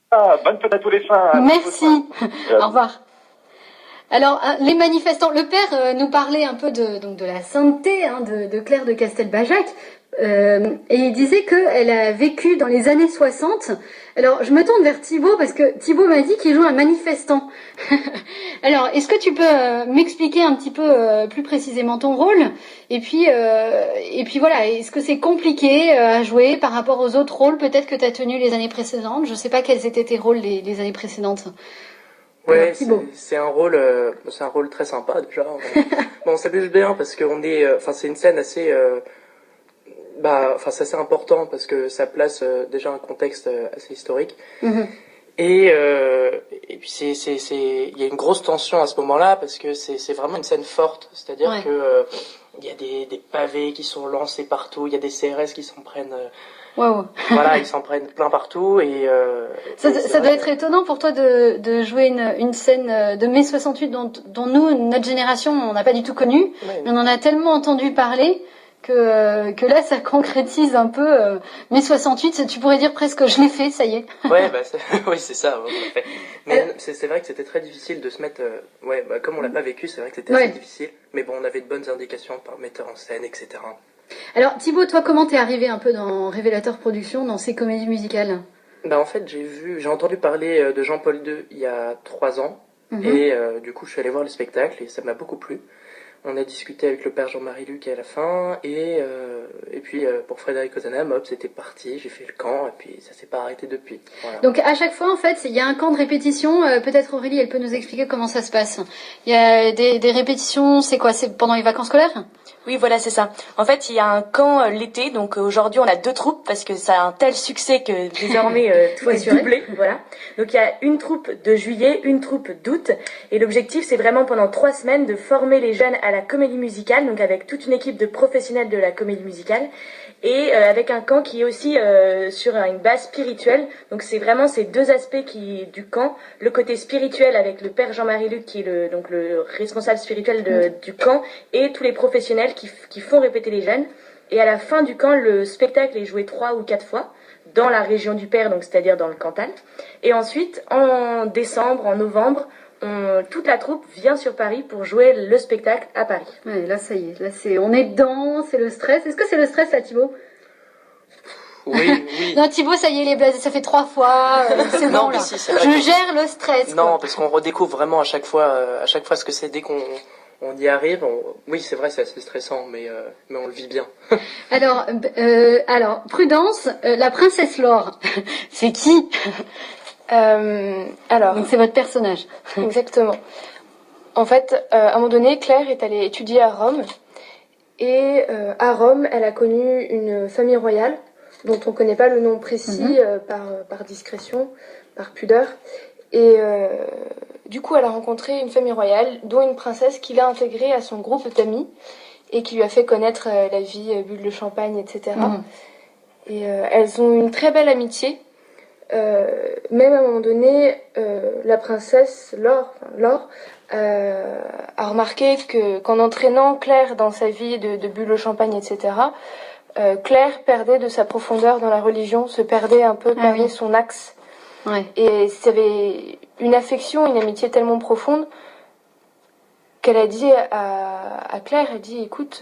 Ah, bonne fête à tous les saints. Merci. Au revoir. Alors, les manifestants, le père nous parlait un peu donc de la sainteté de Claire de Castelbajac, et il disait qu'elle a vécu dans les années 60. Alors, je me tourne vers Thibaut, parce que Thibaut m'a dit qu'il joue un manifestant. Alors, est-ce que tu peux m'expliquer un petit peu plus précisément ton rôle, et puis voilà, est-ce que c'est compliqué à jouer par rapport aux autres rôles peut-être que tu as tenus les années précédentes? Je ne sais pas quels étaient tes rôles les années précédentes. Ouais, c'est un rôle très sympa déjà. Bon, on s'amuse bien parce qu'on est, c'est une scène assez, c'est assez important parce que ça place déjà un contexte assez historique. Mm-hmm. Et puis il y a une grosse tension à ce moment-là parce que c'est vraiment une scène forte, c'est-à-dire que il y a des pavés qui sont lancés partout, il y a des CRS qui s'en prennent. Wow. Voilà, ils s'en prennent plein partout et ça doit être étonnant pour toi de jouer une scène de mai 68 dont nous, notre génération, on n'a pas du tout connu, mais on en a tellement entendu parler que là, ça concrétise un peu mai 68. Tu pourrais dire presque je l'ai fait, ça y est. Ouais, oui, c'est ça. On l'a fait. Mais c'est vrai que c'était très difficile de se mettre. Comme on l'a pas vécu, c'est vrai que c'était assez difficile. Mais bon, on avait de bonnes indications par metteur en scène, etc. Alors Thibaut, toi, comment t'es arrivé un peu dans Révélateur Productions, dans ces comédies musicales? En fait, j'ai entendu parler de Jean-Paul II il y a 3 ans, et du coup, je suis allé voir le spectacle et ça m'a beaucoup plu. On a discuté avec le père Jean-Marie Luc à la fin, et puis pour Frédéric Ozanam, hop, c'était parti, j'ai fait le camp, et puis ça s'est pas arrêté depuis. Voilà. Donc à chaque fois, en fait, il y a un camp de répétition. Peut-être Aurélie, elle peut nous expliquer comment ça se passe. Il y a des répétitions, c'est quoi? C'est pendant les vacances scolaires? Oui, voilà, c'est ça. En fait, il y a un camp l'été, donc aujourd'hui on a 2 troupes parce que ça a un tel succès que désormais tout est doublé. Voilà. Donc il y a une troupe de juillet, une troupe d'août, et l'objectif c'est vraiment pendant 3 semaines de former les jeunes à la comédie musicale, donc avec toute une équipe de professionnels de la comédie musicale, et avec un camp qui est aussi sur une base spirituelle. Donc c'est vraiment ces 2 aspects du camp, le côté spirituel avec le père Jean-Marie Luc qui est le responsable spirituel du camp, et tous les professionnels qui font répéter les jeunes. Et à la fin du camp, le spectacle est joué 3 ou 4 fois dans la région du Père, donc c'est-à-dire dans le Cantal. Et ensuite, en décembre, en novembre, toute la troupe vient sur Paris pour jouer le spectacle à Paris. Ouais, là ça y est, on est dedans, c'est le stress. Est-ce que c'est le stress là, Thibaut? Oui. Non, Thibaut, ça y est, les blazes, ça fait 3 fois, c'est bon là. Je gère le stress. Non, parce qu'on redécouvre vraiment à chaque fois ce que c'est dès qu'on y arrive. Oui, c'est vrai, c'est assez stressant, mais on le vit bien. Alors, Prudence, la princesse Laure, c'est qui? Donc c'est votre personnage. Exactement. En fait, à un moment donné, Claire est allée étudier à Rome. Et à Rome, elle a connu une famille royale, dont on ne connaît pas le nom précis par discrétion, par pudeur. Et du coup, elle a rencontré une famille royale, dont une princesse qui l'a intégrée à son groupe d'amis et qui lui a fait connaître la vie, bulle de champagne, etc. Et elles ont une très belle amitié. Même à un moment donné, la princesse Laure a remarqué qu'en entraînant Claire dans sa vie de bulle au champagne, etc., Claire perdait de sa profondeur dans la religion, se perdait un peu, perdait son axe. Ouais. Et c'était une affection, une amitié tellement profonde qu'elle a dit à Claire, elle dit, écoute,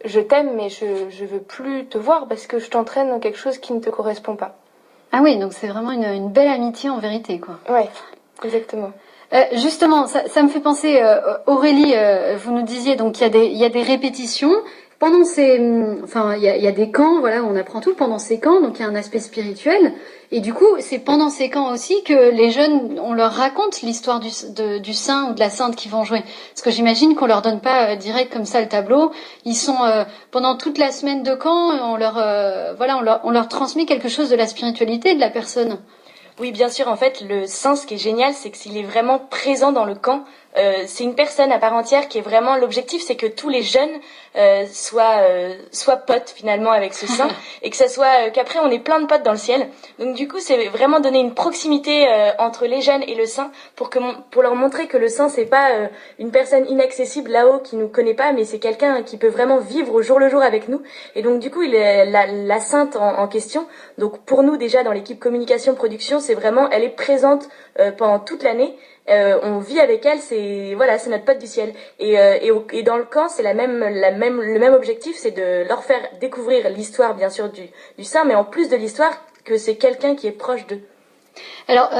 je t'aime, mais je veux plus te voir parce que je t'entraîne dans quelque chose qui ne te correspond pas. Ah oui, donc c'est vraiment une belle amitié en vérité, quoi. Ouais, exactement. Justement, ça me fait penser, Aurélie, vous nous disiez donc il y a des répétitions. Pendant il y a des camps, voilà, on apprend tout pendant ces camps, donc il y a un aspect spirituel. Et du coup, c'est pendant ces camps aussi que les jeunes, on leur raconte l'histoire du saint ou de la sainte qu'ils vont jouer. Parce que j'imagine qu'on leur donne pas direct comme ça le tableau. Ils sont pendant toute la semaine de camp, on leur transmet quelque chose de la spiritualité de la personne. Oui, bien sûr. En fait, le saint, ce qui est génial, c'est qu'il est vraiment présent dans le camp. C'est une personne à part entière qui est vraiment... L'objectif, c'est que tous les jeunes soient potes, finalement, avec ce saint. Et que ça soit... qu'après, on ait plein de potes dans le ciel. Donc, du coup, c'est vraiment donner une proximité entre les jeunes et le saint pour leur montrer que le saint, c'est pas une personne inaccessible là-haut qui nous connaît pas, mais c'est quelqu'un qui peut vraiment vivre au jour le jour avec nous. Et donc, du coup, il est la sainte en question. Donc, pour nous, déjà, dans l'équipe communication production, c'est vraiment, elle est présente pendant toute l'année. On vit avec elle, c'est notre pote du ciel. Et dans le camp, c'est le même objectif, c'est de leur faire découvrir l'histoire, bien sûr, du saint, mais en plus de l'histoire, que c'est quelqu'un qui est proche d'eux. Alors,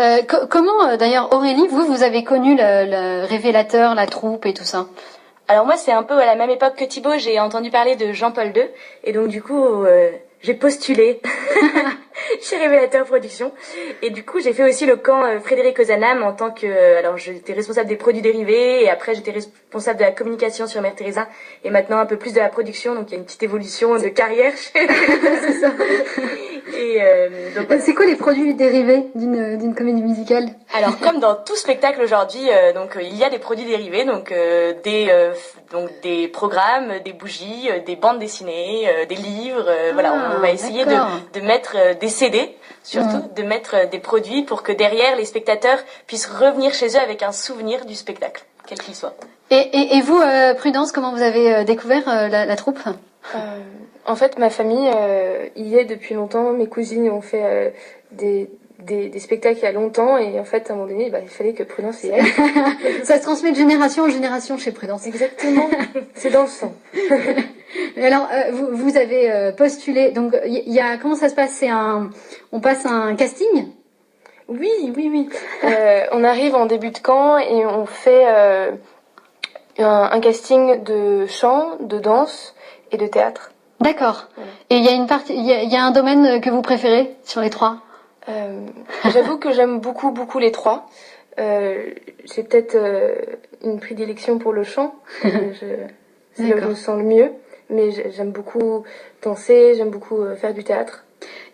comment, d'ailleurs, Aurélie, vous avez connu le révélateur, la troupe et tout ça? Alors moi, c'est un peu à la même époque que Thibaut, j'ai entendu parler de Jean-Paul II, et donc du coup, j'ai postulé chez Révélateur Productions, et du coup, j'ai fait aussi le camp Frédéric Ozanam en tant que... alors, j'étais responsable des produits dérivés, et après, j'étais responsable de la communication sur Mère Teresa, et maintenant un peu plus de la production, donc il y a une petite évolution de carrière chez... C'est ça. Et donc, c'est quoi les produits dérivés d'une comédie musicale? Alors, comme dans tout spectacle aujourd'hui, il y a des produits dérivés, donc des programmes, des bougies, des bandes dessinées, des livres. On va essayer de mettre des CD, surtout, de mettre des produits pour que derrière les spectateurs puissent revenir chez eux avec un souvenir du spectacle, quel qu'il soit. Et vous, Prudence, comment vous avez découvert la troupe? En fait, ma famille y est depuis longtemps. Mes cousines ont fait des spectacles il y a longtemps, et en fait, à un moment donné, il fallait que Prudence y aille. Ça se transmet de génération en génération chez Prudence. Exactement, c'est dans le sang. Alors, vous avez postulé, donc il y a, comment ça se passe? On passe un casting? Oui. On arrive en début de camp et on fait un casting de chant, de danse et de théâtre. D'accord. Voilà. Et il y a une partie, il y a un domaine que vous préférez sur les trois? J'avoue que j'aime beaucoup les trois. J'ai peut-être une prédilection pour le chant. C'est là où je me sens le mieux. Mais j'aime beaucoup danser, j'aime beaucoup faire du théâtre.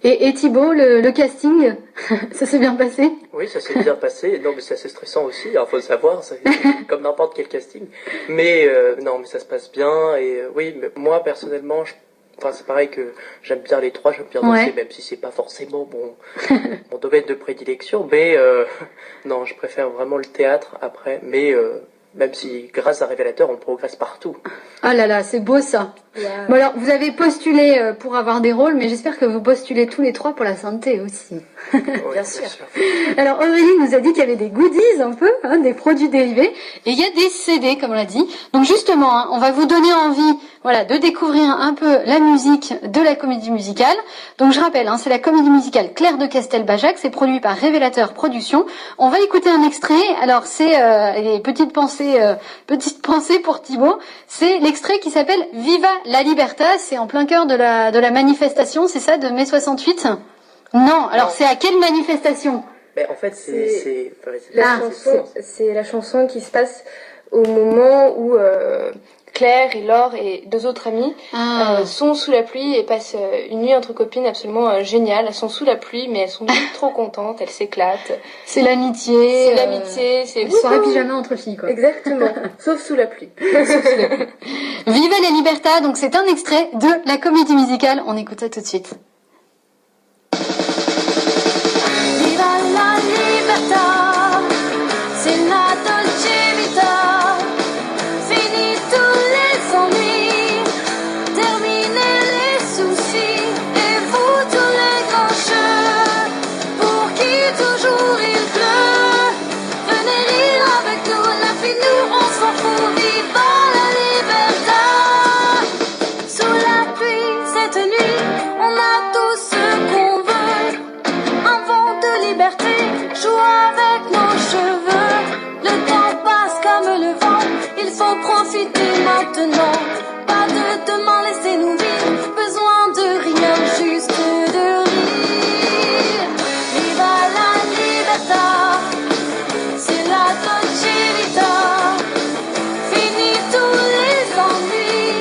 Et Thibaut, le casting, ça s'est bien passé? Oui, ça s'est bien passé. Non, mais c'est assez stressant aussi. Alors, faut le savoir, c'est comme n'importe quel casting. Mais non, mais ça se passe bien. Et oui, mais moi personnellement, c'est pareil que j'aime bien les trois, j'aime bien danser, même si c'est pas forcément mon domaine de prédilection. Mais non, je préfère vraiment le théâtre après. Mais même si, grâce à Révélateur, on progresse partout. Ah là là, c'est beau ça. Yeah. Bon alors, vous avez postulé pour avoir des rôles, mais j'espère que vous postulez tous les trois pour la sainteté aussi. Oui, bien sûr. Alors Aurélie nous a dit qu'il y avait des goodies un peu, des produits dérivés, et il y a des CD comme on l'a dit. Donc justement, on va vous donner envie, de découvrir un peu la musique de la comédie musicale. Donc je rappelle, c'est la comédie musicale Claire de Castelbajac, c'est produit par Révélateur Productions. On va écouter un extrait. Alors c'est les petites pensées pour Thibaut. C'est l'extrait qui s'appelle Viva la Libertad. C'est en plein cœur de la manifestation, c'est ça, de mai 68? Non, alors c'est à quelle manifestation? Mais en fait, c'est la chanson qui se passe au moment où Claire et Laure et deux autres amies sont sous la pluie et passent une nuit entre copines absolument géniale. Elles sont sous la pluie, mais elles sont trop contentes, elles s'éclatent. C'est l'amitié. C'est l'amitié. C'est soirée pyjama entre filles, quoi. Exactement. Sauf sous la pluie. Viva la Libertad, donc c'est un extrait de la comédie musicale. On écoute ça tout de suite. Viva la libertad, c'est la dolce vita, fini tous les ennuis, terminez les soucis, et vous tous les grincheux, pour qui toujours il pleut, venez rire avec nous, la vie nous on s'en fout, viva la libertad. Sous la pluie cette nuit, on a tout ce qu'on veut, un vent de liberté joue avec nos cheveux. Le temps passe comme le vent, il faut profiter maintenant. Pas de demain, laissez-nous vivre, besoin de rien, juste de rire. Viva la libertad, c'est la dolce vita. Fini tous les ennuis,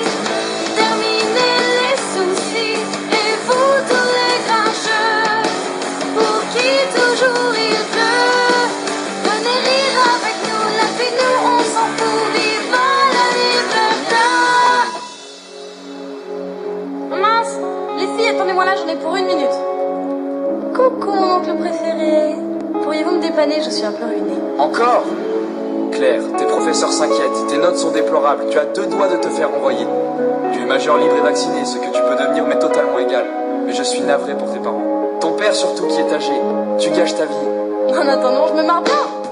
terminez les soucis, et vous tous les grincheux, pour qui toujours il pleut, venez rire avec nous, la vie nous on s'en fout, viva la libertad. Oh mince, les filles, attendez-moi là, j'en ai pour 1 minute. Coucou mon oncle préféré, pourriez-vous me dépanner, je suis un peu ruinée. Encore? Claire, tes professeurs s'inquiètent, tes notes sont déplorables, tu as 2 doigts de te faire renvoyer. Tu es majeur libre et vacciné, ce que tu peux devenir m'est totalement égal. Mais je suis navré pour tes parents. Ton père père surtout qui est âgé. Tu gâches ta vie. En attendant, je me marre bien.